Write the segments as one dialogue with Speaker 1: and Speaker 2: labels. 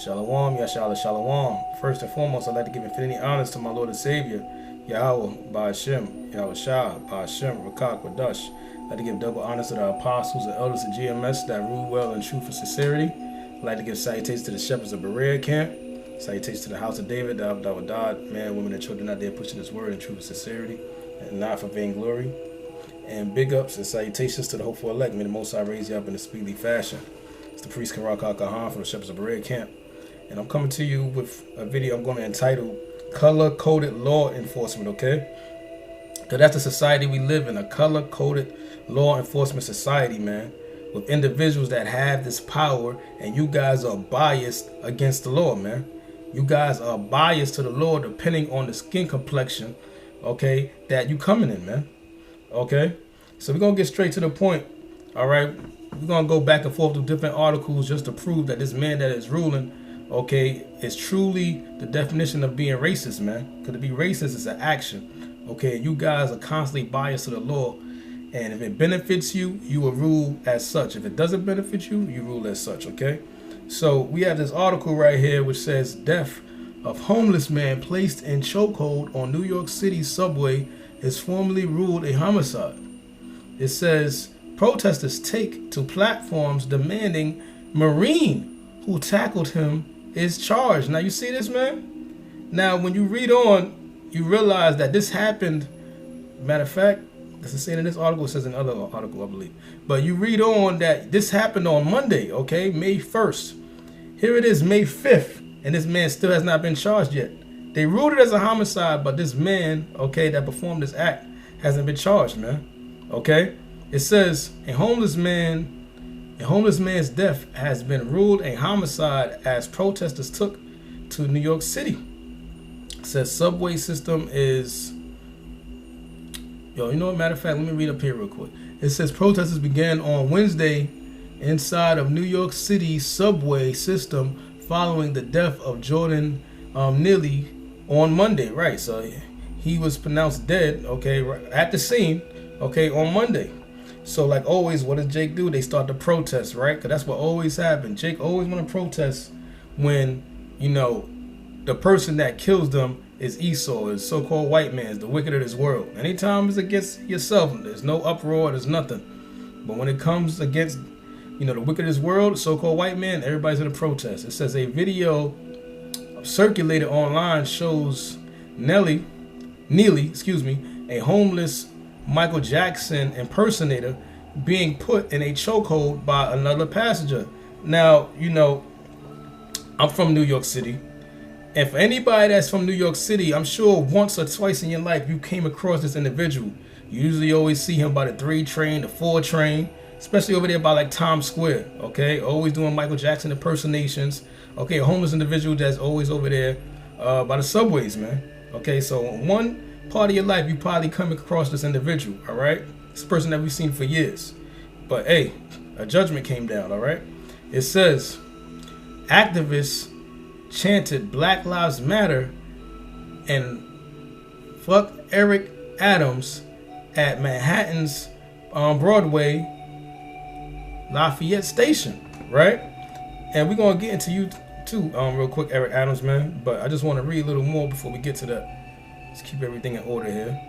Speaker 1: Shalom, Yashala Shalom. First and foremost, I'd like to give infinity honors to my Lord and Savior, Yahweh, Ba'ashem, Yahweh Shah, Ba'ashem, Rakak, Wadash. I'd like to give double honors to the apostles and elders of GMS that rule well in truth and sincerity. I'd like to give salutations to the shepherds of Berea camp. Salutations to the house of David, the Abdawad, man, women, and children out there pushing this word in truth and sincerity, and not for vainglory. And big ups and salutations to the hopeful elect. May the Most High raise you up in a speedily fashion. It's the priest Karak Al-Kahan from the shepherds of Berea camp. And I'm coming to you with a video I'm going to entitle Color-Coded Law Enforcement, okay? Because that's the society we live in, a color-coded law enforcement society, man, with individuals that have this power, and you guys are biased against the law, man. You guys are biased to the law depending on the skin complexion, okay, that you coming in, man. Okay? So we're going to get straight to the point, all right? We're going to go back and forth through different articles just to prove that this man that is ruling, okay, is truly the definition of being racist, man. Because to be racist is an action, okay? You guys are constantly biased to the law, and if it benefits you, you will rule as such. If it doesn't benefit you, you rule as such, okay? So we have this article right here which says death of homeless man placed in chokehold on New York City subway is formally ruled a homicide. It says protesters take to platforms demanding Marine who tackled him is charged. Now you see this, man? Now when you read on, you realize that this happened. Matter of fact, this is saying in this article, it says in another article, I believe. But you read on that this happened on Monday, okay, May 1st. Here it is, May 5th, and this man still has not been charged yet. They ruled it as a homicide, but this man, okay, that performed this act hasn't been charged, man. Okay? It says a homeless man's death has been ruled a homicide as protesters took to New York City. It says subway system is... Yo, you know what? Matter of fact, let me read up here real quick. It says protesters began on Wednesday inside of New York City subway system following the death of Jordan Neely on Monday. Right, so he was pronounced dead, okay, at the scene, okay, on Monday. So like always, what does Jake do? They start to protest, right? Because that's what always happens. Jake always want to protest when, you know, the person that kills them is Esau, is so-called white man, is the wicked of this world. Anytime it's against yourself, there's no uproar, there's nothing. But when it comes against, you know, the wicked of this world, so-called white man, everybody's going to protest. It says a video circulated online shows Neely, a homeless Michael Jackson impersonator being put in a chokehold by another passenger. Now, you know, I'm from New York City. And for anybody that's from New York City, I'm sure once or twice in your life you came across this individual. You usually always see him by the 3 train, the 4 train, especially over there by like Times Square, okay? Always doing Michael Jackson impersonations. Okay, a homeless individual that's always over there by the subways, man. Okay, so in one part of your life, you probably come across this individual, all right? This person that we've seen for years. But hey, a judgment came down, all right? It says, activists chanted Black Lives Matter and fuck Eric Adams at Manhattan's Broadway Lafayette Station, right? And we're gonna get into you too, real quick, Eric Adams, man. But I just want to read a little more before we get to that. Let's keep everything in order here.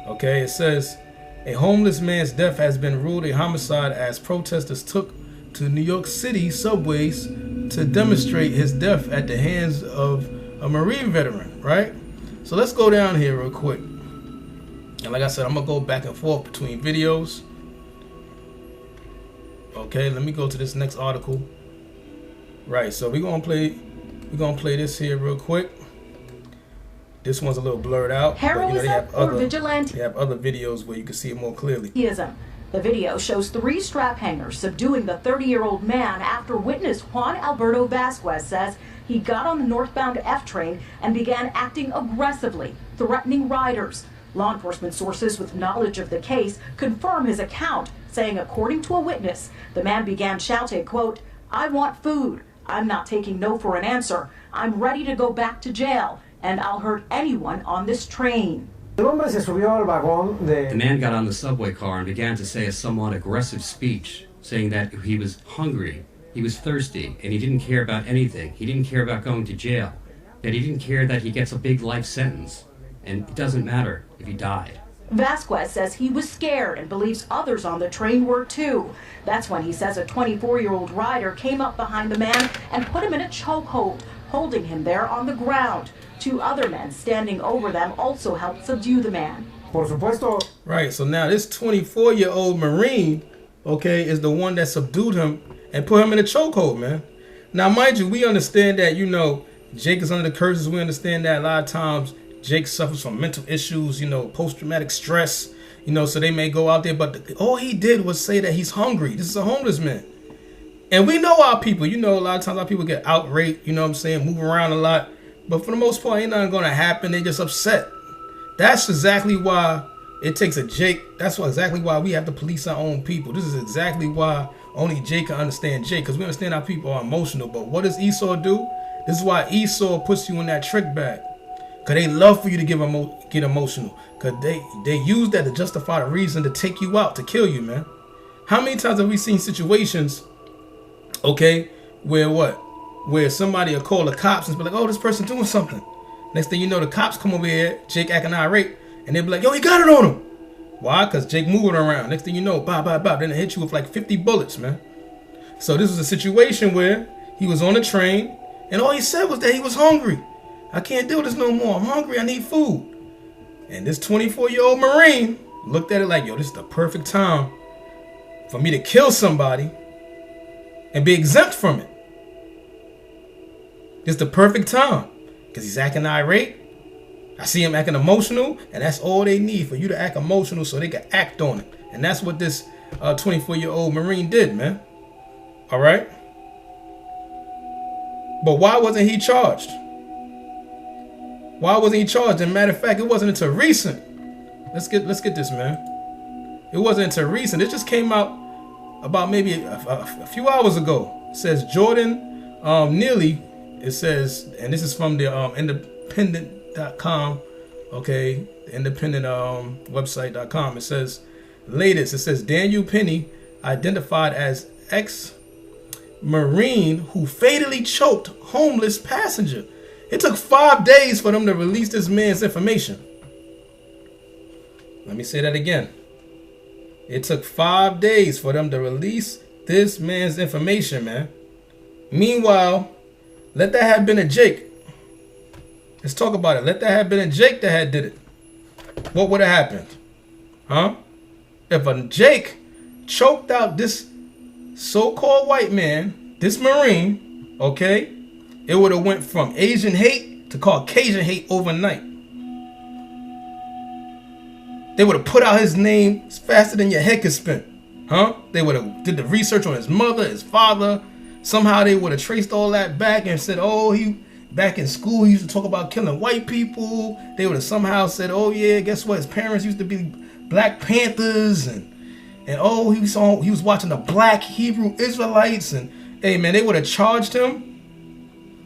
Speaker 1: Okay, it says a homeless man's death has been ruled a homicide as protesters took to New York City subways to demonstrate his death at the hands of a Marine veteran, right? So let's go down here real quick. And like I said, I'm gonna go back and forth between videos. Okay, let me go to this next article. Right, so we're gonna play this here real quick. This one's a little blurred out,
Speaker 2: Heroism,
Speaker 1: but you know,
Speaker 2: they
Speaker 1: have other videos where you can see it more clearly.
Speaker 2: The video shows 3 strap hangers subduing the 30-year-old man after witness Juan Alberto Vasquez says he got on the northbound F train and began acting aggressively, threatening riders. Law enforcement sources with knowledge of the case confirm his account, saying according to a witness, the man began shouting, quote, "I want food. I'm not taking no for an answer. I'm ready to go back to jail, and I'll hurt anyone on this train."
Speaker 3: The man got on the subway car and began to say a somewhat aggressive speech, saying that he was hungry he was thirsty, and he didn't care about anything. He didn't care about going to jail. That he didn't care that he gets a big life sentence. And it doesn't matter if he died.
Speaker 2: Vasquez says he was scared and believes others on the train were too. That's when he says a 24-year-old rider came up behind the man and put him in a chokehold, holding him there on the ground. 2 other men standing over them also helped subdue the man.
Speaker 4: Por supuesto.
Speaker 1: Right, so now this 24-year-old Marine, okay, is the one that subdued him and put him in a chokehold, man. Now, mind you, we understand that, you know, Jake is under the curses. We understand that a lot of times Jake suffers from mental issues, you know, post-traumatic stress, you know, so they may go out there. But all he did was say that he's hungry. This is a homeless man. And we know our people, you know, a lot of times our people get outraged, you know what I'm saying, move around a lot. But for the most part, ain't nothing going to happen. They just upset. That's exactly why it takes a Jake. That's exactly why we have to police our own people. This is exactly why only Jake can understand Jake, because we understand our people are emotional. But what does Esau do? This is why Esau puts you in that trick bag. Because they love for you to get emotional. Because they use that to justify the reason to take you out, to kill you, man. How many times have we seen situations, okay, where somebody will call the cops and be like, oh, this person doing something. Next thing you know, the cops come over here, Jake acting irate, and they be like, yo, he got it on him. Why? Because Jake moving around. Next thing you know, bop, bop, bop. Then they hit you with like 50 bullets, man. So this was a situation where he was on the train, and all he said was that he was hungry. I can't do this no more. I'm hungry. I need food. And this 24-year-old Marine looked at it like, yo, this is the perfect time for me to kill somebody and be exempt from it. It's the perfect time because he's acting irate. I see him acting emotional, and that's all they need, for you to act emotional so they can act on it. And that's what this 24-year-old Marine did, man. All right? But why wasn't he charged? Why wasn't he charged? As a matter of fact, it wasn't until recent. Let's get this, man. It wasn't until recent. It just came out about maybe a few hours ago. It says Jordan Neely. It says, and this is from the independent.com, okay, the independent website.com. It says, latest, it says Daniel Penny identified as ex-Marine who fatally choked homeless passenger. It took 5 days for them to release this man's information. Let me say that again. It took 5 days for them to release this man's information, man. Meanwhile, let that have been a Jake. Let's talk about it. Let that have been a Jake that had did it. What would have happened? Huh? If a Jake choked out this so-called white man, this Marine, okay, it would have went from Asian hate to Caucasian hate overnight. They would have put out his name faster than your head could spin. Huh? They would have did the research on his mother, his father. Somehow they would have traced all that back and said, oh, he back in school he used to talk about killing white people. They would have somehow said, oh yeah, guess what? His parents used to be Black Panthers, and oh, he was watching the Black Hebrew Israelites, and hey man, they would have charged him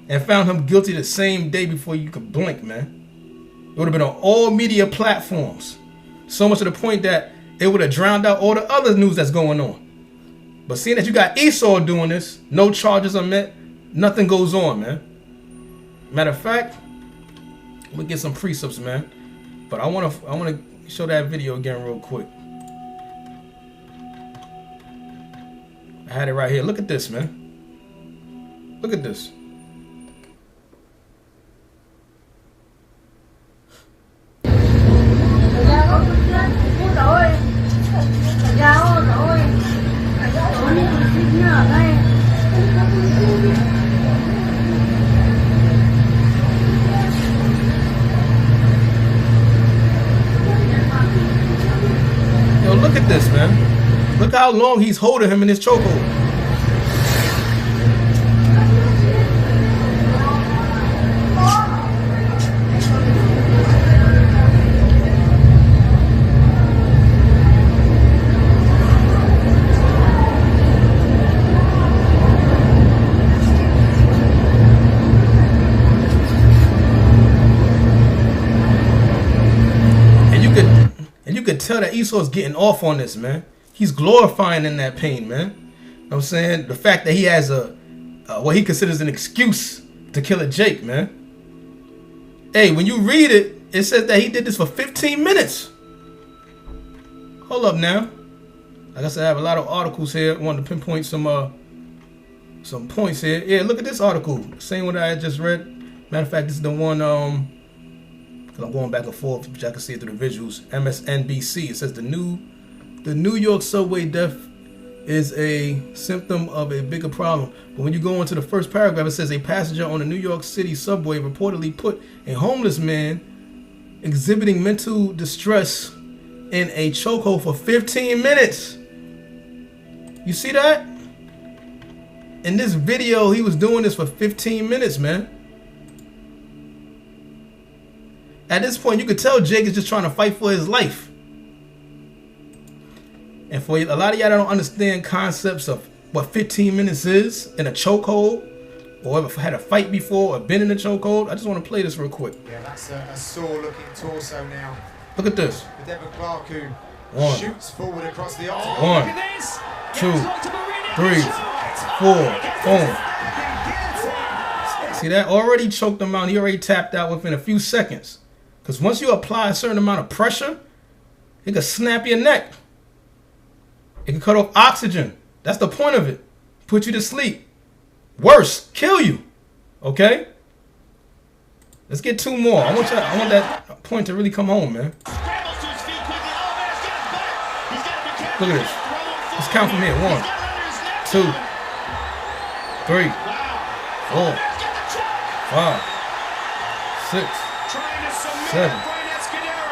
Speaker 1: and found him guilty the same day before you could blink, man. It would have been on all media platforms. So much to the point that it would have drowned out all the other news that's going on. But seeing that you got Esau doing this, no charges are met, nothing goes on, man. Matter of fact, we'll get some precepts, man. But I wanna show that video again real quick. I had it right here. Look at this, man. Look at this. Yo, look at this, man. Look how long he's holding him in his chokehold. You could tell that Esau's getting off on this, man. He's glorifying in that pain, man. I'm saying? The fact that he has what he considers an excuse to kill a Jake, man. Hey, when you read it, it says that he did this for 15 minutes. Hold up now. Like I said, I have a lot of articles here. I wanted to pinpoint some points here. Yeah, look at this article. Same one that I just read. Matter of fact, this is the one, because I'm going back and forth, which I can see it through the visuals. MSNBC. It says the New York subway death is a symptom of a bigger problem. But when you go into the first paragraph, it says a passenger on the New York City subway reportedly put a homeless man exhibiting mental distress in a chokehold for 15 minutes. You see that? In this video, he was doing this for 15 minutes, man. At this point, you could tell Jake is just trying to fight for his life. And for a lot of y'all that don't understand concepts of what 15 minutes is in a chokehold, or ever had a fight before, or been in a chokehold, I just want to play this real quick.
Speaker 4: Yeah, that's a sore-looking torso now.
Speaker 1: Look at this.
Speaker 4: With Devin Clark, who
Speaker 1: One.
Speaker 4: shoots forward across the octagon.
Speaker 1: 1, 2, 3, 4, boom. See that? Already choked him out. He already tapped out within a few seconds. Because once you apply a certain amount of pressure, it can snap your neck. It can cut off oxygen. That's the point of it. Put you to sleep. Worse, kill you. Okay? Let's get 2 more. I want that point to really come home, man. Look at this. Let's count from here. 1, 2, 3, 4, 5, 6, 7,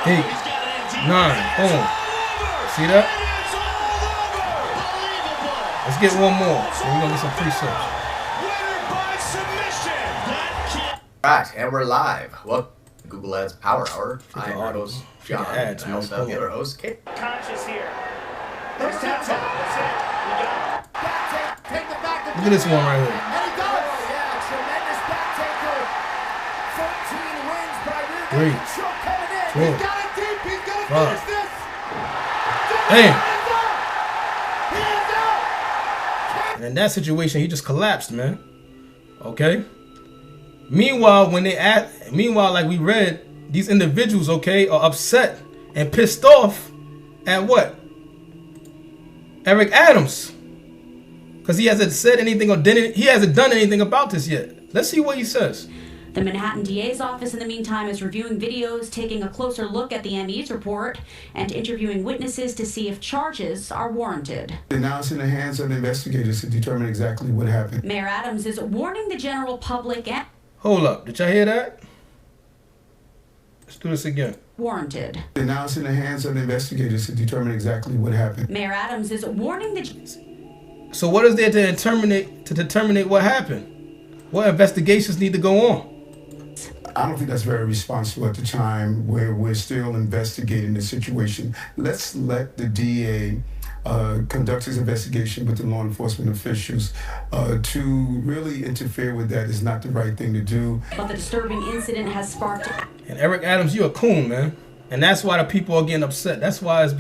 Speaker 1: 8, 9. Boom. See that? Let's get 1 more. So we're gonna get some precepts.
Speaker 5: Right, and we're live. Welcome to Google Ads Power Hour. I'm your
Speaker 1: audibles.
Speaker 5: host, John,
Speaker 1: Ads,
Speaker 5: and I also have the other host, Kate.
Speaker 6: Conscious here.
Speaker 1: Look at this one right here.
Speaker 7: And he does! Yeah, tremendous back taker. 14 wins by Ruben.
Speaker 1: 3,
Speaker 7: Choke coming in.
Speaker 1: 4,
Speaker 7: He's got it deep. He's going to
Speaker 1: 5.
Speaker 7: finish this.
Speaker 1: Damn.
Speaker 7: He is out.
Speaker 1: And in that situation, he just collapsed, man. Okay? Meanwhile, like we read, these individuals, okay, are upset and pissed off at what? Eric Adams. Because he hasn't said anything or he hasn't done anything about this yet. Let's see what he says.
Speaker 8: The Manhattan DA's office, in the meantime, is reviewing videos, taking a closer look at the ME's report, and interviewing witnesses to see if charges are warranted.
Speaker 9: Now it's in the hands of the investigators to determine exactly what happened.
Speaker 8: Mayor Adams is warning the general public and
Speaker 1: Hold up. Did y'all hear that? Let's do this again.
Speaker 8: warranted.
Speaker 9: Now it's in the hands of the investigators to determine exactly what happened.
Speaker 8: Mayor Adams is warning the...
Speaker 1: So what is there to determine what happened? What investigations need to go on?
Speaker 9: I don't think that's very responsible at the time where we're still investigating the situation. Let's let the DA conduct his investigation with the law enforcement officials. To really interfere with that is not the right thing to do.
Speaker 8: But the disturbing incident has sparked...
Speaker 1: And Eric Adams, you a coon, man. And that's why the people are getting upset. That's why it's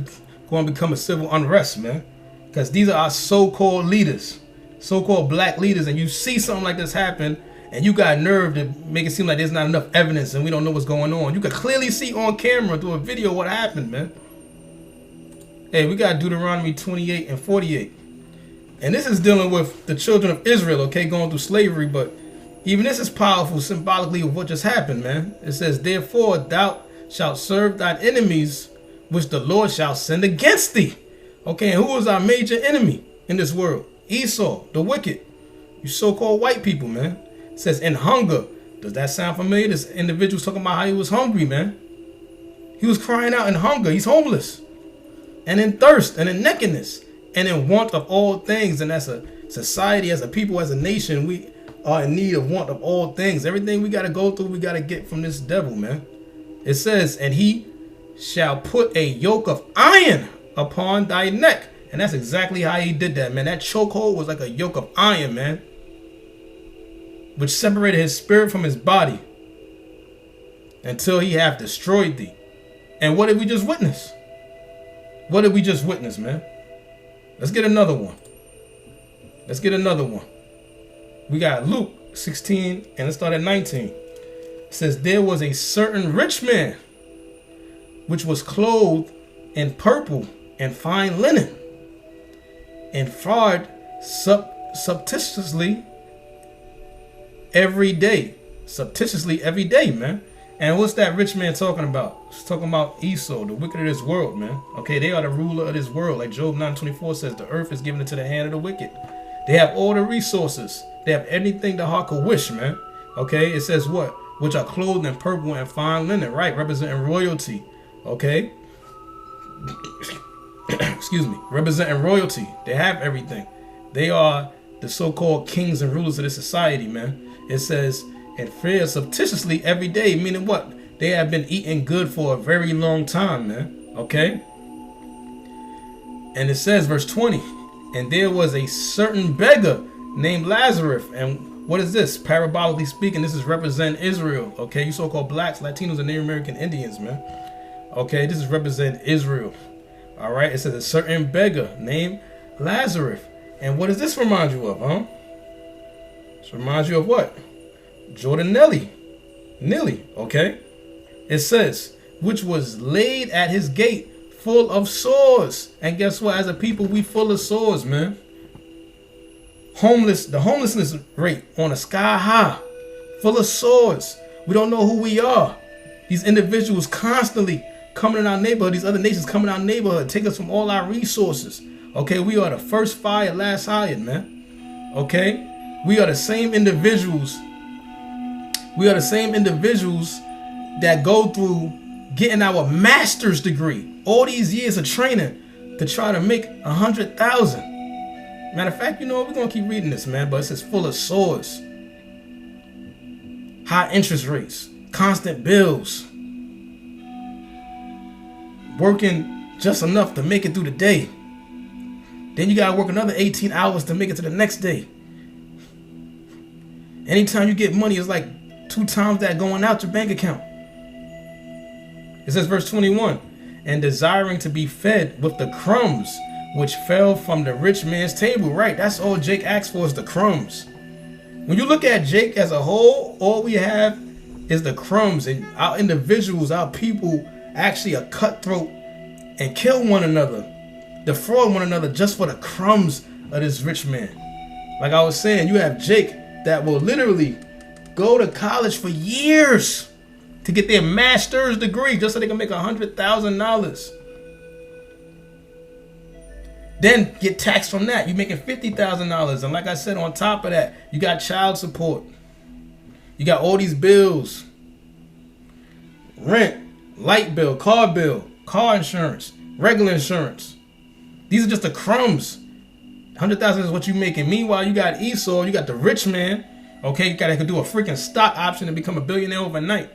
Speaker 1: going to become a civil unrest, man. Because these are our so-called leaders, so-called black leaders, and you see something like this happen, and you got nerve to make it seem like there's not enough evidence and we don't know what's going on. You can clearly see on camera through a video what happened, man. Hey, we got Deuteronomy 28 and 48. And this is dealing with the children of Israel, okay, going through slavery, but even this is powerful symbolically of what just happened, man. It says, therefore thou shalt serve thine enemies, which the Lord shall send against thee. Okay, and who is our major enemy in this world? Esau, the wicked. You so-called white people, man. It says, in hunger. Does that sound familiar? This individual's talking about how he was hungry, man. He was crying out in hunger. He's homeless. And in thirst, and in nakedness, and in want of all things. And as a society, as a people, as a nation, we are in need of want of all things. Everything we got to go through, we got to get from this devil, man. It says, and he shall put a yoke of iron upon thy neck. And that's exactly how he did that, man. That chokehold was like a yoke of iron, man, which separated his spirit from his body until he have destroyed thee. And what did we just witness? What did we just witness, man? Let's get another one. Let's get another one. We got Luke 16, and let's start at 19. It says, there was a certain rich man, which was clothed in purple and fine linen, and fared surreptitiously every day. Surreptitiously every day, man. And what's that rich man talking about? He's talking about Esau, the wicked of this world, man. Okay, they are the ruler of this world. Like Job 9:24 says, the earth is given into the hand of the wicked. They have all the resources. They have anything the heart could wish, man. Okay, it says what? Which are clothed in purple and fine linen, right? Representing royalty. Okay. Excuse me. Representing royalty. They have everything. They are the so-called kings and rulers of this society, man. It says, and fare surreptitiously every day, meaning what? They have been eating good for a very long time, man. Okay? And it says, verse 20, and there was a certain beggar named Lazarus. And what is this? Parabolically speaking, this is representing Israel. Okay? You so-called blacks, Latinos, and Native American Indians, man. Okay? This is representing Israel. All right? It says a certain beggar named Lazarus. And what does this remind you of, huh? This reminds you of what? Jordan Nelly, okay? It says, which was laid at his gate full of sores. And guess what? As a people, we full of sores, man. The homelessness rate on a sky high, full of sores. We don't know who we are. These individuals constantly coming in our neighborhood, these other nations coming in our neighborhood, take us from all our resources. Okay, we are the first fired, last hired, man. Okay? We are the same individuals. We are the same individuals that go through getting our master's degree. All these years of training to try to make 100,000. Matter of fact, you know what? We're going to keep reading this, man. But it's full of sores. High interest rates. Constant bills. Working just enough to make it through the day. Then you got to work another 18 hours to make it to the next day. Anytime you get money, it's like 2 times that going out your bank account. It says verse 21, and desiring to be fed with the crumbs which fell from the rich man's table. Right, that's all Jake asked for is the crumbs. When you look at Jake as a whole, all we have is the crumbs, and our individuals, our people actually are cutthroat and kill one another, defraud one another just for the crumbs of this rich man. Like I was saying, you have Jake that will literally go to college for years to get their master's degree just so they can make $100,000. Then get taxed from that. You're making $50,000. And like I said, on top of that, you got child support. You got all these bills. Rent, light bill, car insurance, regular insurance. These are just the crumbs. 100,000 is what you making. Meanwhile, you got Esau, you got the rich man. Okay, you could do a freaking stock option and become a billionaire overnight.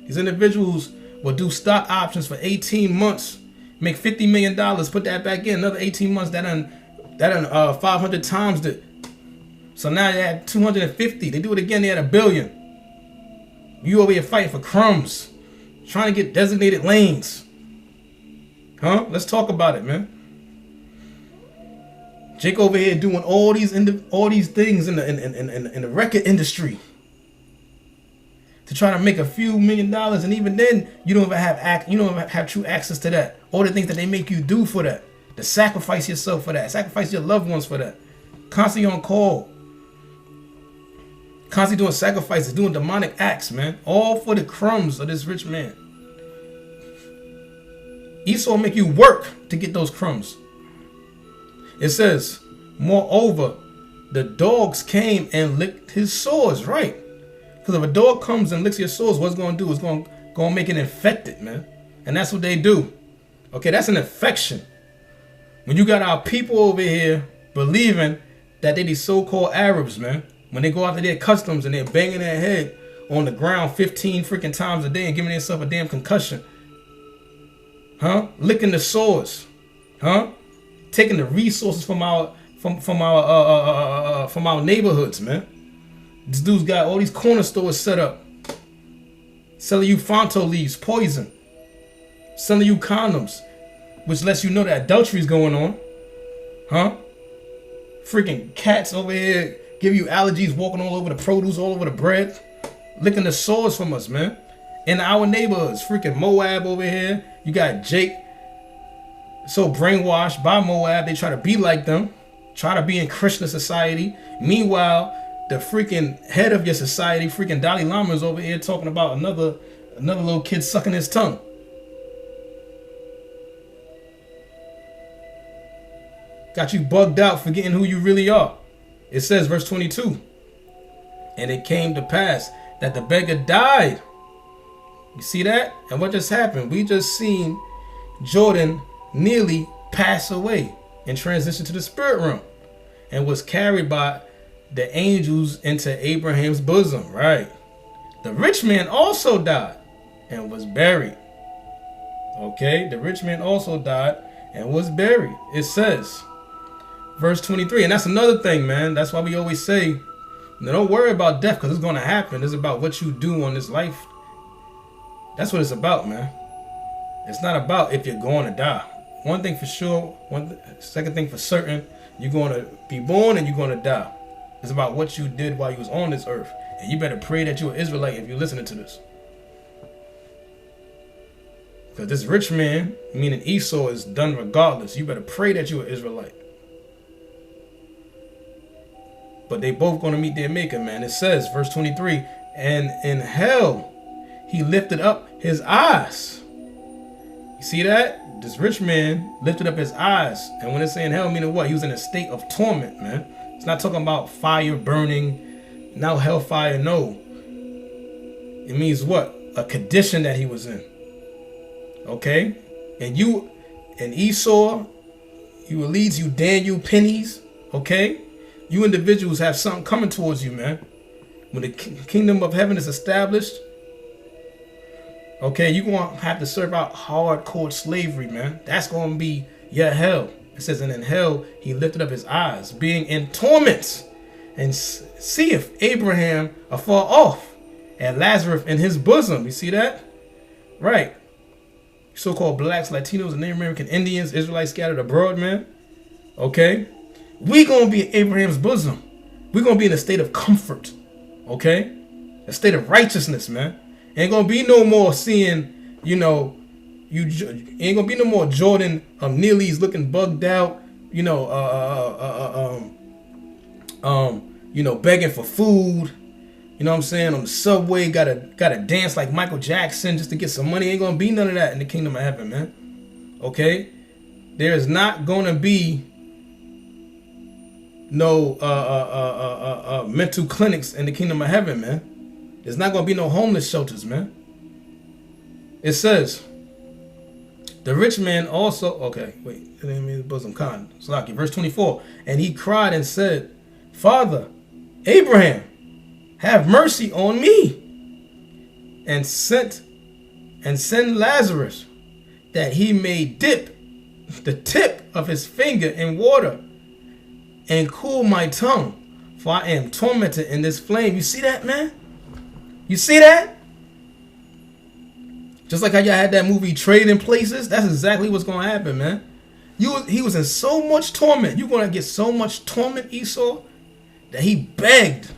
Speaker 1: These individuals will do stock options for 18 months, make $50 million, put that back in, another 18 months, that done 500 times it. So now they had 250. They do it again, they had $1 billion. You over here fighting for crumbs, trying to get designated lanes. Huh? Let's talk about it, man. Jake over here doing all these things in the record industry to try to make a few $1 million, and even then you don't even have true access to that. All the things that they make you do for that, to sacrifice yourself for that, sacrifice your loved ones for that, constantly on call, constantly doing sacrifices, doing demonic acts, man, all for the crumbs of this rich man. Esau will make you work to get those crumbs. It says, moreover, the dogs came and licked his sores, right? Because if a dog comes and licks your sores, what's going to do? It's going to make it infected, man. And that's what they do. Okay, that's an infection. When you got our people over here believing that they these so-called Arabs, man, when they go out to their customs and they're banging their head on the ground 15 freaking times a day and giving themselves a damn concussion. Huh? Licking the sores. Huh? Taking the resources from our neighborhoods, man. This dude's got all these corner stores set up, selling you Fonto leaves, poison, selling you condoms, which lets you know that adultery is going on, huh? Freaking cats over here give you allergies, walking all over the produce, all over the bread, licking the sores from us, man. In our neighborhoods, freaking Moab over here. You got Jake, so brainwashed by Moab, they try to be like them, try to be in Krishna society. Meanwhile, the freaking head of your society, freaking Dalai Lama, is over here talking about another little kid sucking his tongue. Got you bugged out, forgetting who you really are. It says, verse 22, and it came to pass that the beggar died. You see that? And what just happened? We just seen Jordan nearly pass away and transition to the spirit realm and was carried by the angels into Abraham's bosom, right? The rich man also died and was buried. Okay, the rich man also died and was buried. It says, verse 23, and that's another thing, man. That's why we always say, don't worry about death, because it's going to happen. It's about what you do on this life. That's what it's about, man. It's not about if you're going to die. One thing for sure, second thing for certain, you're going to be born and you're going to die. It's about what you did while you was on this earth. And you better pray that you're an Israelite if you're listening to this. Because this rich man, meaning Esau, is done regardless. You better pray that you're an Israelite. But they both going to meet their maker, man. It says, verse 23, and in hell he lifted up his eyes. You see that? This rich man lifted up his eyes. And when it's saying hell, meaning what? He was in a state of torment, man. It's not talking about fire burning, now hellfire, no. It means what? A condition that he was in. Okay? And you, and Esau, you elites, you Daniel pennies, okay? You individuals have something coming towards you, man. When the kingdom of heaven is established, okay, you're going to have to serve out hardcore slavery, man. That's going to be your hell. It says, and in hell he lifted up his eyes, being in torments, and seeth Abraham afar off, and Lazarus in his bosom. You see that? Right. So-called blacks, Latinos, and Native American Indians, Israelites scattered abroad, man. Okay? We going to be in Abraham's bosom. We're going to be in a state of comfort. Okay? A state of righteousness, man. Ain't going to be no more seeing, you know, ain't going to be no more Jordan Neely's looking bugged out, you know, begging for food. You know what I'm saying? On the subway, gotta dance like Michael Jackson just to get some money. Ain't gonna be none of that in the kingdom of heaven, man. Okay? There is not gonna be no mental clinics in the kingdom of heaven, man. There's not gonna be no homeless shelters, man. It says, the rich man also, okay, wait, it didn't mean the bosom con. Slaki, verse 24. And he cried and said, Father, Abraham, have mercy on me, and send Lazarus, that he may dip the tip of his finger in water and cool my tongue, for I am tormented in this flame. You see that, man? You see that? Just like how y'all had that movie Trading Places, that's exactly what's going to happen, man. He was in so much torment. You're going to get so much torment, Esau, that he begged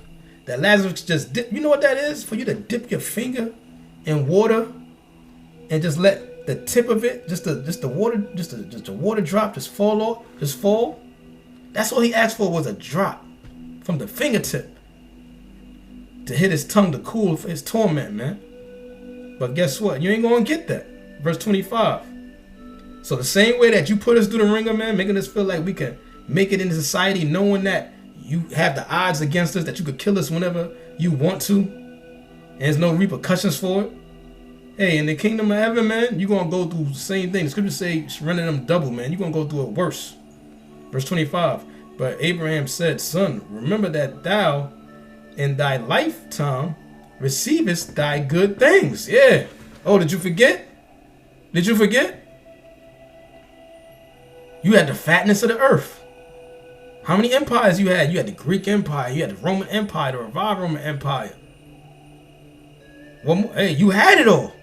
Speaker 1: that Lazarus just dip. You know what that is? For you to dip your finger in water and just let the tip of it, just the water drop just fall off, just fall. That's all he asked for, was a drop from the fingertip to hit his tongue to cool for his torment, man. But guess what? You ain't gonna get that. Verse 25. So the same way that you put us through the ringer, man, making us feel like we can make it into society, knowing that you have the odds against us, that you could kill us whenever you want to, and there's no repercussions for it. Hey, in the kingdom of heaven, man, you're going to go through the same thing. The scriptures say, render them double, man. You're going to go through it worse. Verse 25. But Abraham said, Son, remember that thou in thy lifetime receivest thy good things. Yeah. Oh, did you forget? Did you forget? You had the fatness of the earth. How many empires you had? You had the Greek Empire. You had the Roman Empire, the revived Roman Empire. One more, hey, you had it all.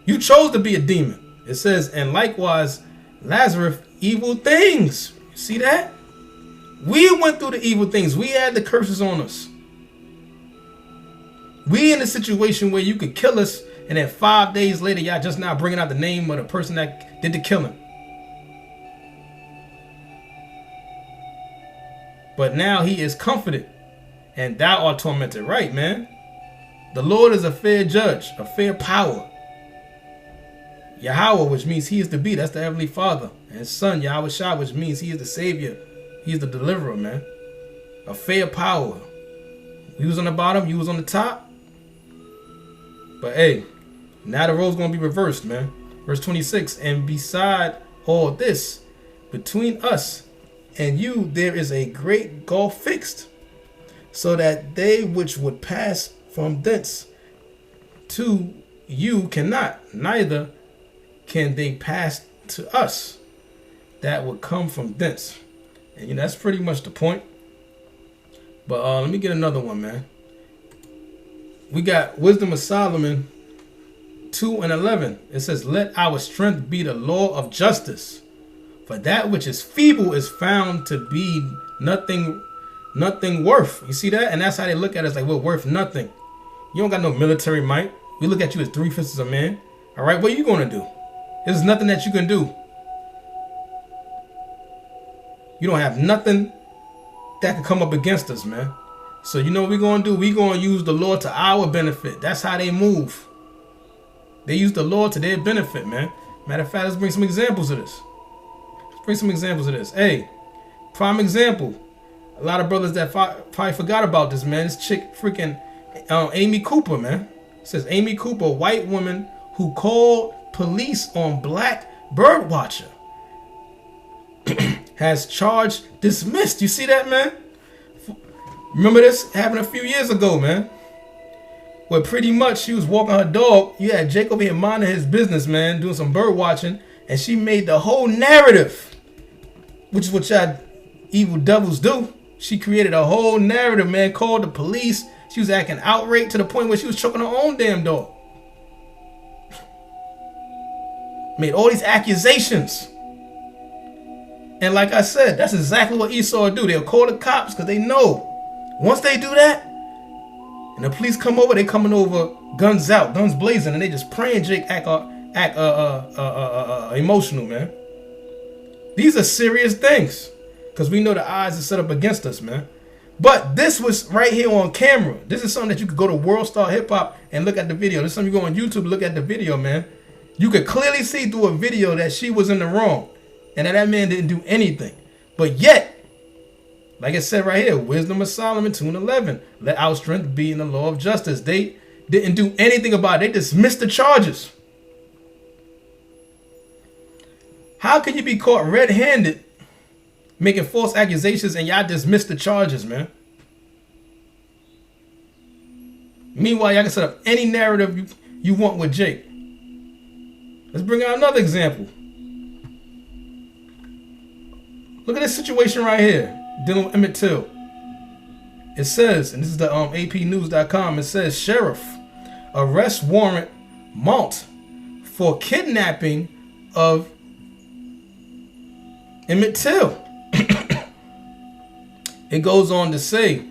Speaker 1: You chose to be a demon. It says, and likewise, Lazarus, evil things. See that? We went through the evil things. We had the curses on us. We in a situation where you could kill us, and then 5 days later, y'all just now bringing out the name of the person that did the killing. But now he is comforted, and thou art tormented. Right, man? The Lord is a fair judge, a fair power. Yahweh, which means he is to be. That's the Heavenly Father. And his son, Yahweh Shah, which means he is the Savior. He is the deliverer, man. A fair power. You was on the bottom, you was on the top. But hey, now the role's going to be reversed, man. Verse 26, and beside all this, between us and you, there is a great gulf fixed, so that they which would pass from thence to you cannot, neither can they pass to us that would come from thence. And you know, that's pretty much the point. But let me get another one, man. We got Wisdom of Solomon 2:11. It says, let our strength be the law of justice, for that which is feeble is found to be nothing worth. You see that? And that's how they look at us, like we're worth nothing. You don't got no military might. We look at you as 3/5 of a man. All right, what are you going to do? There's nothing that you can do. You don't have nothing that can come up against us, man. So you know what we're going to do? We're going to use the law to our benefit. That's how they move. They use the law to their benefit, man. Matter of fact, let's bring some examples of this. Hey, prime example. A lot of brothers that probably forgot about this, man. This chick freaking Amy Cooper, man. It says Amy Cooper, white woman who called police on black bird watcher, has charge dismissed. You see that, man? Remember this happened a few years ago, man, where pretty much she was walking her dog. You had Jake over here minding his business, man, doing some bird watching, and she made the whole narrative, which is what y'all evil devils do. She created a whole narrative, man, called the police. She was acting outraged to the point where she was choking her own damn dog. Made all these accusations. And like I said, that's exactly what Esau do. They'll call the cops because they know once they do that, and the police come over, they coming over guns out, guns blazing, and they just praying Jake act emotional, man. These are serious things because we know the odds are set up against us, man. But this was right here on camera. This is something that you could go to World Star Hip Hop and look at the video. This is something you go on YouTube, look at the video, man. You could clearly see through a video that she was in the wrong and that man didn't do anything. But yet, like I said right here, Wisdom of Solomon 2:11, let our strength be in the law of justice. They didn't do anything about it. They dismissed the charges. How can you be caught red-handed making false accusations and y'all dismiss the charges, man? Meanwhile, y'all can set up any narrative you want with Jake. Let's bring out another example. Look at this situation right here, dealing with Emmett Till. It says, and this is the APnews.com, it says, sheriff, arrest warrant mount for kidnapping of Emmett Till. It goes on to say,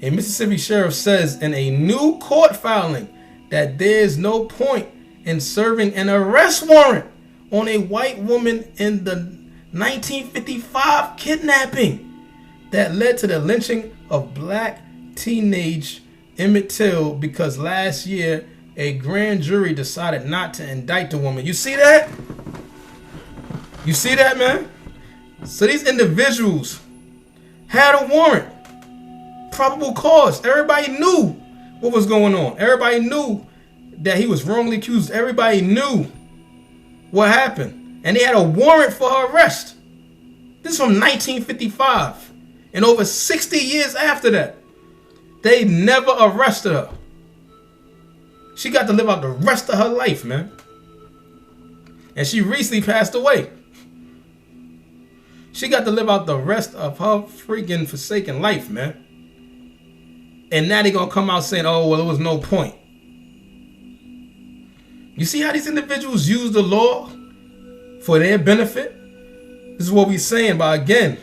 Speaker 1: a Mississippi sheriff says in a new court filing that there's no point in serving an arrest warrant on a white woman in the 1955 kidnapping that led to the lynching of black teenage Emmett Till because last year a grand jury decided not to indict the woman. You see that? You see that, man? So these individuals had a warrant, probable cause. Everybody knew what was going on. Everybody knew that he was wrongly accused. Everybody knew what happened. And they had a warrant for her arrest. This is from 1955. And over 60 years after that, they never arrested her. She got to live out the rest of her life, man. And she recently passed away. She got to live out the rest of her freaking forsaken life, man. And now they're going to come out saying, oh, well, there was no point. You see how these individuals use the law for their benefit? This is what we're saying, but again,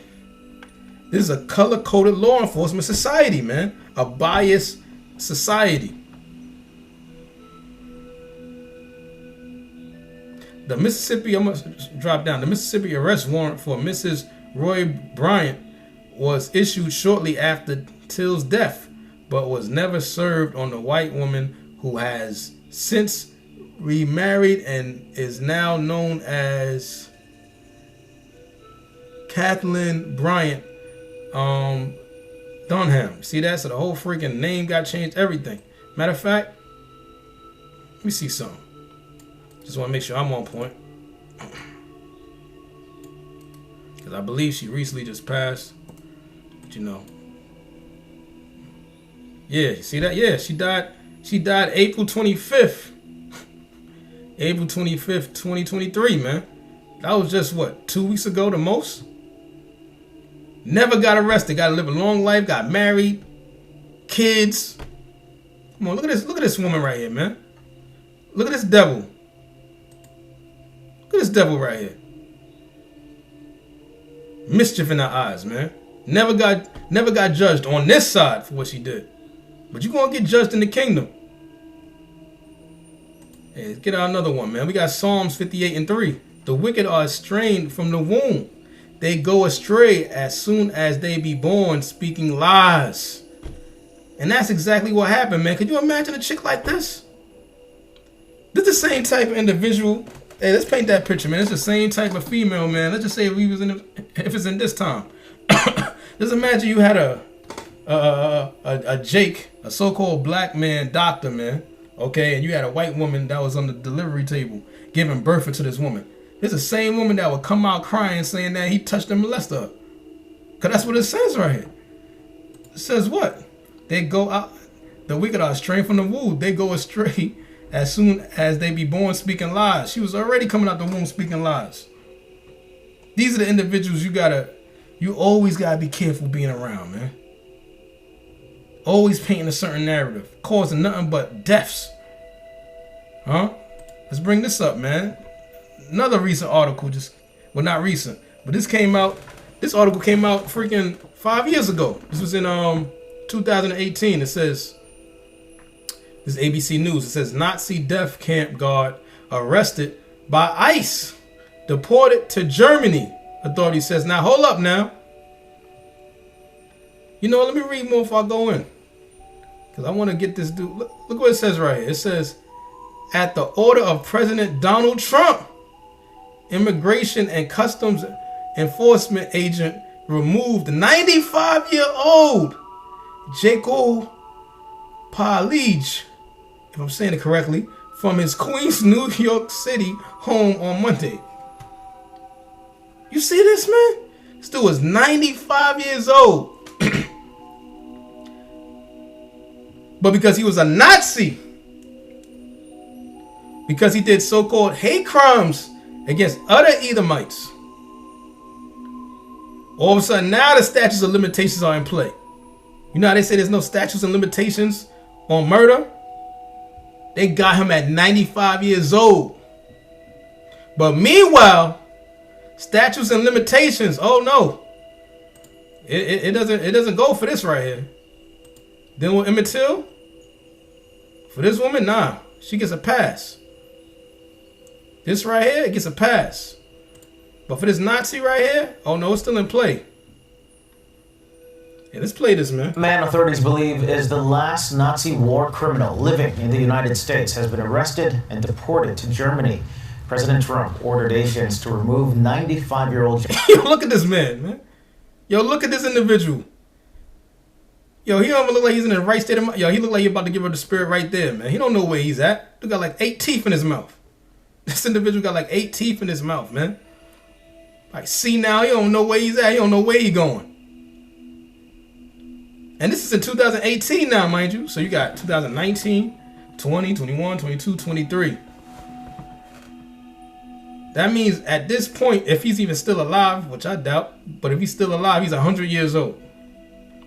Speaker 1: this is a color-coded law enforcement society, man. A biased society. The Mississippi, I'm gonna drop down. The Mississippi arrest warrant for Mrs. Roy Bryant was issued shortly after Till's death, but was never served on the white woman who has since remarried and is now known as Kathleen Bryant Dunham. See that? So the whole freaking name got changed, everything. Matter of fact, let me see something. Just want to make sure I'm on point. Because I believe she recently just passed. But you know. Yeah, you see that? Yeah, she died. She died April 25th. April 25th, 2023, man. That was just what, 2 weeks ago the most? Never got arrested. Got to live a long life. Got married. Kids. Come on, look at this woman right here, man. Look at this devil. Look at this devil right here. Mischief in her eyes, man. Never got judged on this side for what she did. But you gonna get judged in the kingdom. Hey, let's get out another one, man. We got Psalms 58:3. The wicked are estranged from the womb. They go astray as soon as they be born, speaking lies. And that's exactly what happened, man. Could you imagine a chick like this? This is the same type of individual. Hey, let's paint that picture, man. It's the same type of female, man. Let's just say if it's in this time. Just imagine you had a Jake, a so-called black man doctor, man. Okay, and you had a white woman that was on the delivery table giving birth to this woman. It's the same woman that would come out crying saying that he touched and molested her. Because that's what it says right here. It says what? They go out, the wicked are estranged from the womb. They go astray as soon as they be born speaking lies. She was already coming out the womb speaking lies. These are the individuals you always gotta be careful being around, man. Always painting a certain narrative, causing nothing but deaths. Huh? Let's bring this up, man. Another recent article, not recent, but this article came out freaking 5 years ago. This was in 2018. It says, this is ABC News. It says Nazi death camp guard arrested by ICE, deported to Germany. Authority says. Now hold up now. You know, let me read more before I go in, because I want to get this dude. Look what it says right here. It says, at the order of President Donald Trump, Immigration and Customs Enforcement agent removed 95-year-old Jacob Palij, if I'm saying it correctly, from his Queens, New York City home on Monday. You see this, man? This dude was 95 years old. But because he was a Nazi, because he did so-called hate crimes against other Edomites, all of a sudden now the statutes of limitations are in play. You know how they say there's no statutes and limitations on murder? They got him at 95 years old. But meanwhile, statutes and limitations, oh no. It doesn't go for this right here. Then with Emmett Till, for this woman, nah, she gets a pass. This right here, it gets a pass. But for this Nazi right here, oh no, it's still in play. Yeah, let's play this, man.
Speaker 6: Man authorities believe is the last Nazi war criminal living in the United States has been arrested and deported to Germany. President Trump ordered agents to remove 95-year-old...
Speaker 1: Yo, look at this man. Yo, look at this individual. Yo, he don't even look like he's in the right state of mind. Yo, he look like you're about to give her the spirit right there, man. He don't know where he's at. He got like 8 teeth in his mouth. This individual got like 8 teeth in his mouth, man. Like, see now, he don't know where he's at. He don't know where he's going. And this is in 2018 now, mind you. So you got 2019, 20, 21, 22, 23. That means at this point, if he's even still alive, which I doubt, but if he's still alive, he's 100 years old.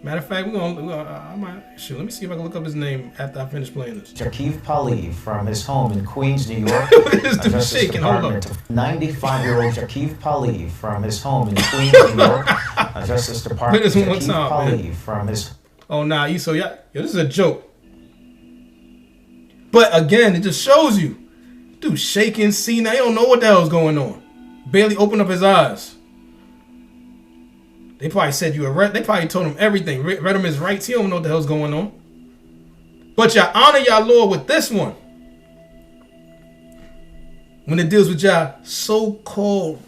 Speaker 1: Matter of fact, I might, shoot, let me see if I can look up his name after I finish playing this.
Speaker 6: Shakif Pali from his home in Queens, New York.
Speaker 1: This dude shaking. Hold on.
Speaker 6: 95-year-old Shakif Pali from his home in Queens, New York. Justice Department.
Speaker 1: Look at this one
Speaker 6: Shakif
Speaker 1: time,
Speaker 6: Pali
Speaker 1: man.
Speaker 6: from his.
Speaker 1: Oh, nah, yo, this is a joke. But again, it just shows you. Dude shaking, see, now he don't know what the hell's going on. Barely opened up his eyes. They probably said they probably told him everything. Read him his rights. He don't know what the hell's going on. But y'all honor y'all Lord with this one. When it deals with y'all so-called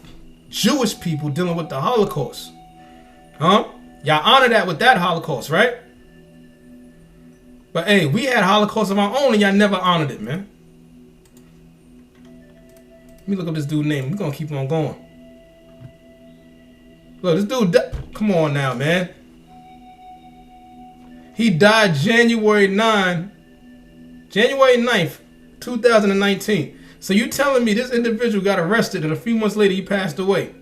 Speaker 1: Jewish people dealing with the Holocaust. Huh? Y'all honor that with that Holocaust, right? But hey, we had Holocaust of our own and y'all never honored it, man. Let me look up this dude's name. We're going to keep on going. Look, this dude, come on now, man. He died January 9th, 2019. So you telling me this individual got arrested and a few months later he passed away?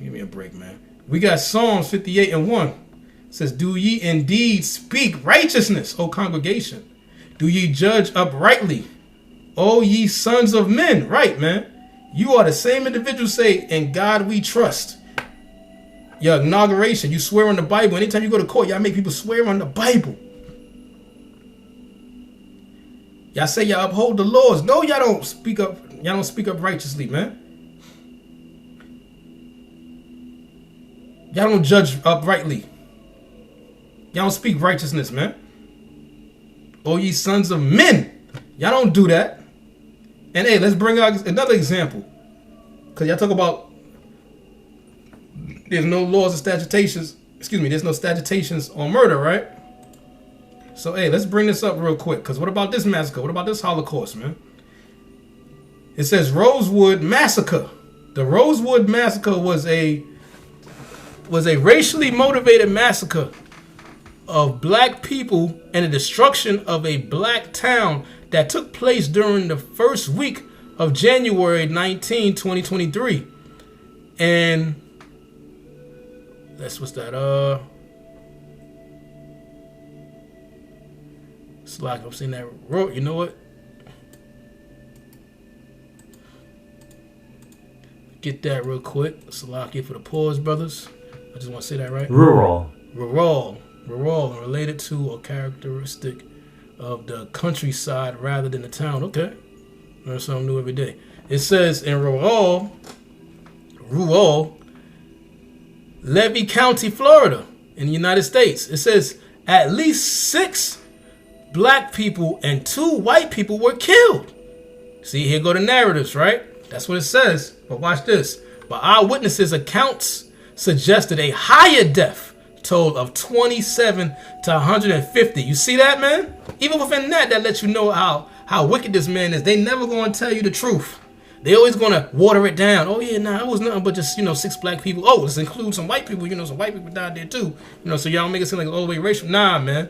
Speaker 1: Give me a break, man. We got Psalms 58:1. It says, do ye indeed speak righteousness, O congregation? Do ye judge uprightly? O ye sons of men. Right, man. You are the same individual say, in God we trust. Your inauguration, you swear on the Bible. Anytime you go to court, y'all make people swear on the Bible. Y'all say y'all uphold the laws. No, y'all don't speak up. Y'all don't speak up righteously, man. Y'all don't judge uprightly. Y'all don't speak righteousness, man. O ye sons of men. Y'all don't do that. And hey, let's bring out another example. Because y'all talk about there's no laws of statutations. Excuse me, there's no statutations on murder, right? So hey, let's bring this up real quick. Because what about this massacre? What about this Holocaust, man? It says Rosewood Massacre. The Rosewood Massacre was a racially motivated massacre of black people and the destruction of a black town that took place during the first week of January 19, 2023. And what's that? It's like I'm seeing that road. You know what? Get that real quick. Salakia for the pause, brothers. I just want to say that right.
Speaker 6: Rural, related to a characteristic of the countryside rather than the town. Okay. Learn something new every day. It says in Rural, Levy County, Florida, in the United States. It says at least 6 black people and 2 white people were killed. See, here go the narratives, right? That's what it says. But watch this. But eyewitnesses' accounts suggested a higher death toll of 27 to 150. You see that, man? Even within that lets you know how wicked this man is. They never going to tell you the truth. They always going to water it down. Oh yeah, nah, it was nothing but just 6 black people. Oh, let's include some white people. Some white people died there too. So y'all make it seem like all the way racial. Nah, man.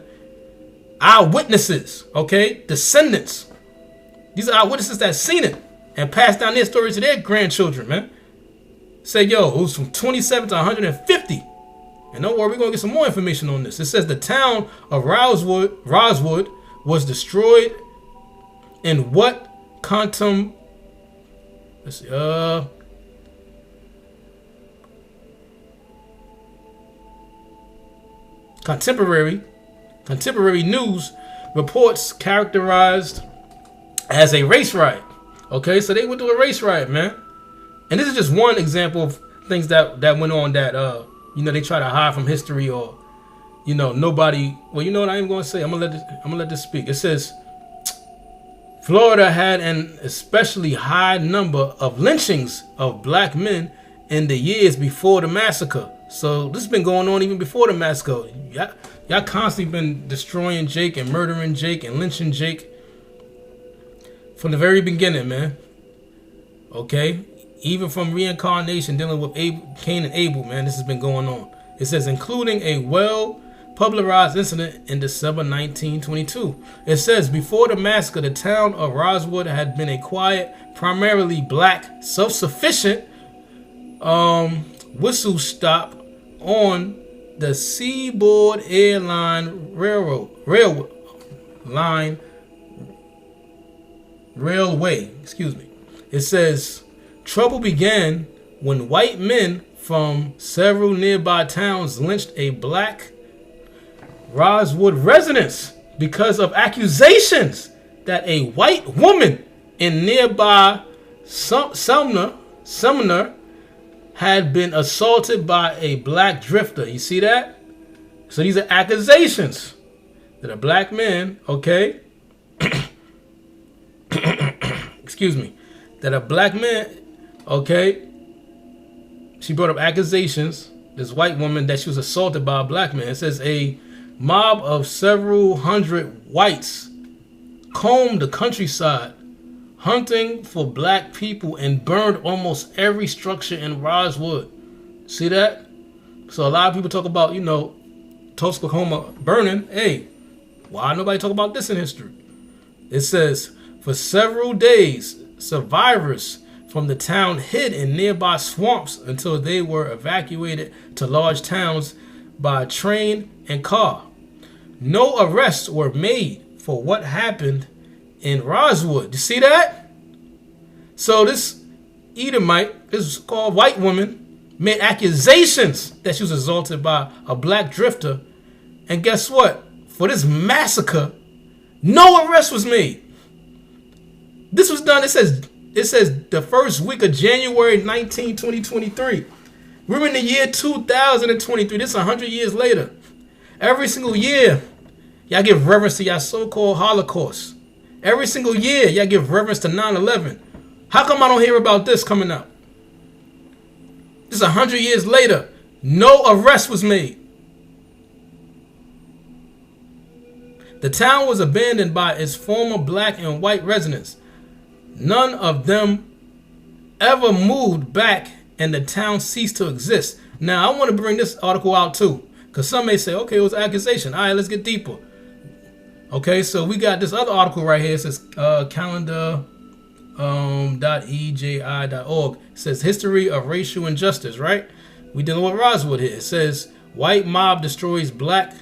Speaker 6: Eyewitnesses, okay, descendants. These are eyewitnesses that seen it and passed down their stories to their grandchildren, man. Say, yo, it was from 27 to 150. And don't worry, we're going to get some more information on this. It says the town of Rosewood was destroyed in what contemporary news reports characterized as a race riot. Okay, so they went through a race riot, man. And this is just one example of things that went on that they try to hide from history, or nobody. Well, you know what I am going to say. I'm gonna let this speak. It says Florida had an especially high number of lynchings of black men in the years before the massacre. So this has been going on even before the massacre. Y'all constantly been destroying Jake and murdering Jake and lynching Jake from the very beginning, man. Okay? Even from reincarnation, dealing with Cain and Abel, man, this has been going on. It says, including a well-publicized incident in December 1922. It says, before the massacre, the town of Rosewood had been a quiet, primarily black, self-sufficient whistle stop on the Seaboard Airline Railway. Excuse me. It says trouble began when white men from several nearby towns lynched a black Rosewood residents because of accusations that a white woman in nearby Sumner had been assaulted by a black drifter. You see that? So these are accusations that a black man, okay, excuse me, that a black man, okay, she brought up accusations, this white woman, that she was assaulted by a black man. It says a mob of several hundred whites combed the countryside hunting for black people and burned almost every structure in Rosewood. See that? So a lot of people talk about, you know, Tulsa, Oklahoma burning. Hey, why nobody talk about this in history? It says, for several days, survivors from the town hid in nearby swamps until they were evacuated to large towns by train and car. No arrests were made for what happened in Rosewood. You see that? So this Edomite, this called white woman, made accusations that she was assaulted by a black drifter. And guess what? For this massacre, no arrest was made. This was done, it says the first week of January 19, 2023. We're in the year 2023. This is 100 years later. Every single year, y'all give reverence to y'all so-called Holocaust. Every single year, y'all give reverence to 9/11. How come I don't hear about this coming up? This is 100 years later. No arrest was made. The town was abandoned by its former black and white residents. None of them ever moved back and the town ceased to exist. Now, I want to bring this article out too, because some may say, okay, it was an accusation. All right, let's get deeper. Okay, so we got this other article right here. It says calendar.eji.org. It says history of racial injustice, right? We dealing with Rosewood here. It says white mob destroys black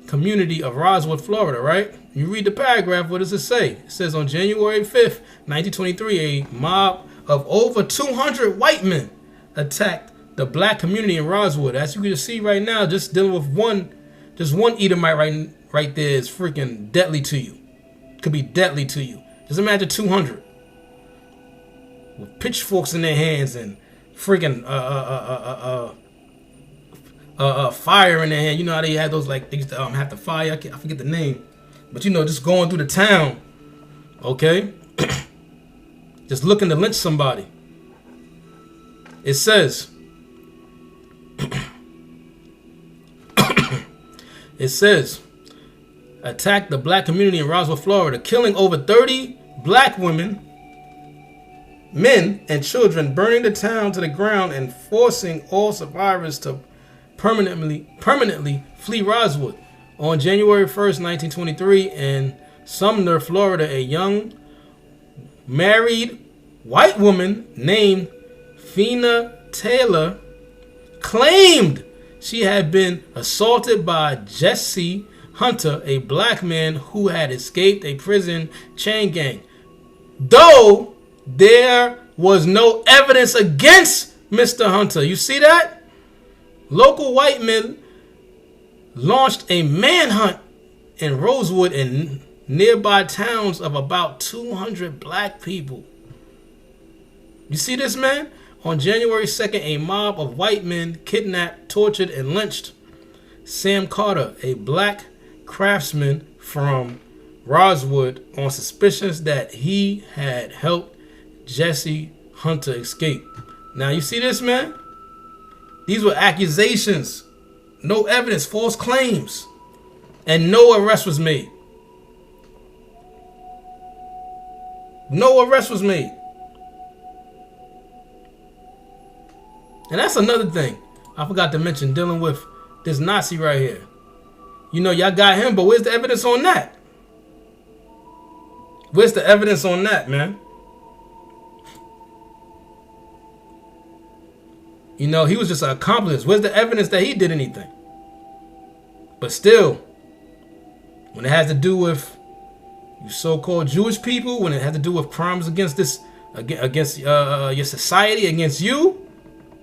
Speaker 6: community of Rosewood, Florida, right? You read the paragraph, what does it say? It says on January 5th, 1923, a mob of over 200 white men attacked the black community in Rosewood. As you can see right now, just dealing with one Edomite right there is freaking deadly to you. Could be deadly to you. Just imagine 200 with pitchforks in their hands and freaking fire in their hand. You know how they had those, like, they used to have the fire. I forget the name, but you know, just going through the town, okay, just looking to lynch somebody. It says, it says, attacked the black community in Roswell, Florida, killing over 30 black women, men, and children, burning the town to the ground and forcing all survivors to permanently flee Rosewood. On January 1st, 1923, in Sumner, Florida, a young married white woman named Fina Taylor claimed she had been assaulted by Jesse Hunter, a black man who had escaped a prison chain gang. Though there was no evidence against Mr. Hunter. You see that? Local white men launched a manhunt in Rosewood and nearby towns of about 200 black people. You see this, man? On January 2nd, a mob of white men kidnapped, tortured, and lynched Sam Carter, a black craftsman from Rosewood, on suspicions that he had helped Jesse Hunter escape. Now, you see this, man? These were accusations, no evidence, false claims, and no arrest was made. No arrest was made. And that's another thing I forgot to mention, dealing with this Nazi right here. You know, y'all got him, but where's the evidence on that? Where's the evidence on that, man? You know, he was just an accomplice. Where's the evidence that he did anything? But still, when it has to do with you so-called Jewish people, when it has to do with crimes against your society, against you,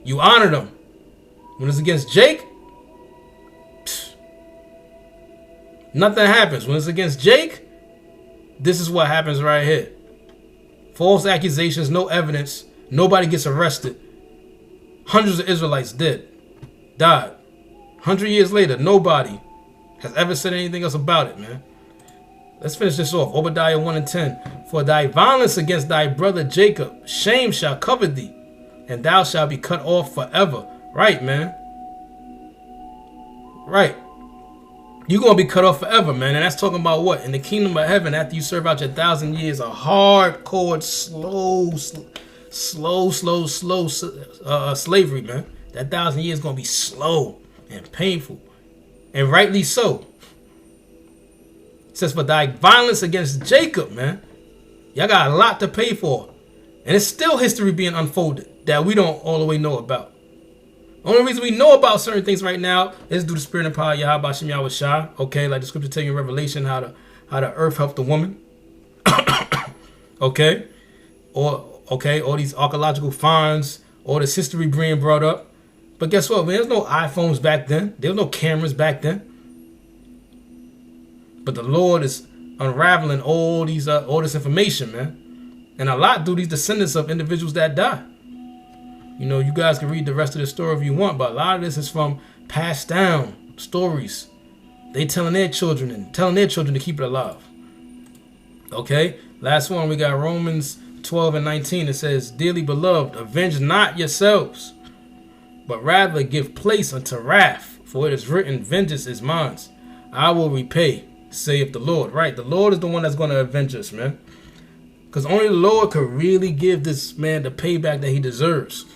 Speaker 6: you honor them. When it's against Jake, nothing happens. When it's against Jake, this is what happens right here. False accusations, no evidence, nobody gets arrested. Hundreds of Israelites died. 100 years later, nobody has ever said anything else about it, man. Let's finish this off. Obadiah 1 and 10. For thy violence against thy brother Jacob, shame shall cover thee, and thou shalt be cut off forever. Right, man. Right. You're going to be cut off forever, man. And that's talking about what? In the kingdom of heaven, after you serve out your 1,000 years of hardcore, slow slavery, man. That 1,000 years is going to be slow and painful. And rightly so. It says, for thy violence against Jacob, man. Y'all got a lot to pay for. And it's still history being unfolded that we don't all the way know about. The only reason we know about certain things right now is through the spirit and power of Yahweh Hashem Yahweh Shah. Okay, like the scripture telling you in Revelation how the earth helped the woman. Okay? All these archaeological finds, all this history being brought up. But guess what, man? There's no iPhones back then. There was no cameras back then. But the Lord is unraveling all this information, man. And a lot through these descendants of individuals that die. You know, you guys can read the rest of the story if you want, but a lot of this is from passed down stories. They telling their children and telling their children to keep it alive. Okay? Last one, we got Romans 12 and 19. It says, dearly beloved, avenge not yourselves, but rather give place unto wrath. For it is written, vengeance is mine. I will repay, saith the Lord. Right? The Lord is the one that's going to avenge us, man. Because only the Lord could really give this man the payback that he deserves.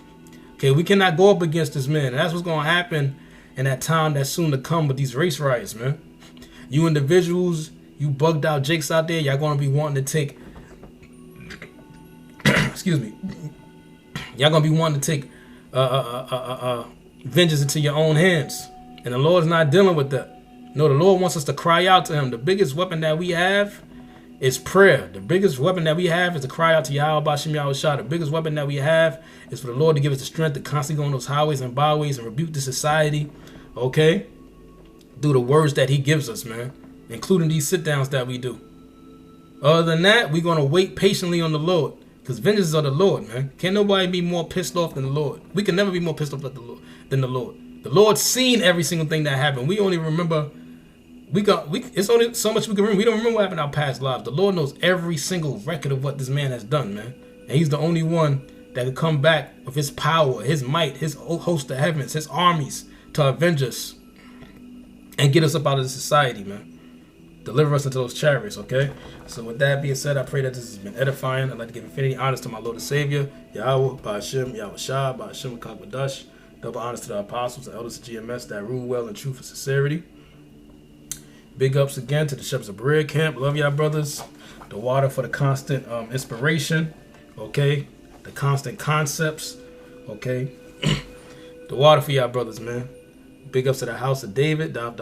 Speaker 6: Okay, we cannot go up against this man. And that's what's going to happen in that time that's soon to come with these race riots, man. You individuals, you bugged out Jakes out there, y'all going to be wanting to take... excuse me. Y'all going to be wanting to take vengeance into your own hands. And the Lord's not dealing with that. No, the Lord wants us to cry out to him. The biggest weapon that we have is prayer. The biggest weapon that we have is to cry out to Yahweh Hashem Yahweh Shah. The biggest weapon that we have is for the Lord to give us the strength to constantly go on those highways and byways and rebuke the society, okay? Through the words that he gives us, man, including these sit-downs that we do. Other than that, we're going to wait patiently on the Lord, because vengeance is of the Lord, man. Can't nobody be more pissed off than the Lord. We can never be more pissed off than the Lord. The Lord's seen every single thing that happened. We only remember... it's only so much we can remember. We don't remember what happened in our past lives. The Lord knows every single record of what this man has done, man. And he's the only one that can come back with his power, his might, his host of heavens, his armies to avenge us and get us up out of the society, man. Deliver us into those chariots, okay? So with that being said, I pray that this has been edifying. I'd like to give infinity honors to my Lord and Savior, Yahweh, Ba'ashem, Yahweh Shah, Ba'ashem, Kakwadash. Double honors to the apostles, the elders of GMS that rule well in truth and sincerity. Big ups again to the Shepherds of Berea Camp. Love y'all, brothers. The water for the constant inspiration. Okay. The constant concepts. Okay. The water for y'all, brothers, man. Big ups to the house of David. Dod,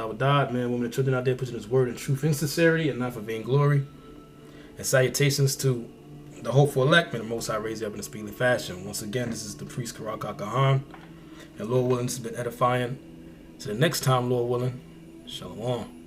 Speaker 6: man. Women and children out there pushing his word in truth and sincerity and not for vainglory. And salutations to the hopeful elect. May the Most High raise you up in a speedily fashion. Once again, this is the priest Karak Kahan. And Lord willing, this has been edifying. To the next time, Lord willing. Shalom.